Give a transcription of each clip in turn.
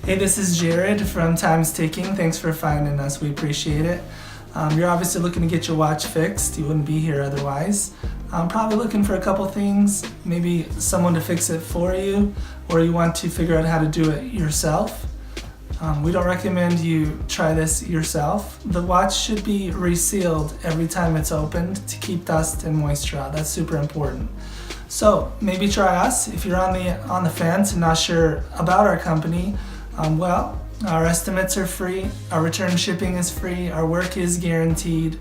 Hey, this is Jared from Time's Ticking. Thanks for finding us. We appreciate it. You're obviously looking to get your watch fixed. You wouldn't be here otherwise. Probably looking for a couple things, maybe someone to fix it for you, or you want to figure out how to do it yourself. We don't recommend you try this yourself. The watch should be resealed every time it's opened to keep dust and moisture out. That's super important. So maybe try us. If you're on the fence and not sure about our company, our estimates are free, our return shipping is free, our work is guaranteed.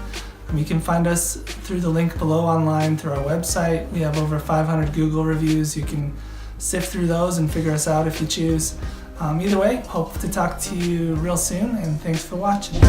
You can find us through the link below online through our website. We have over 500 Google reviews. You can sift through those and figure us out if you choose. Either way, hope to talk to you real soon, and thanks for watching.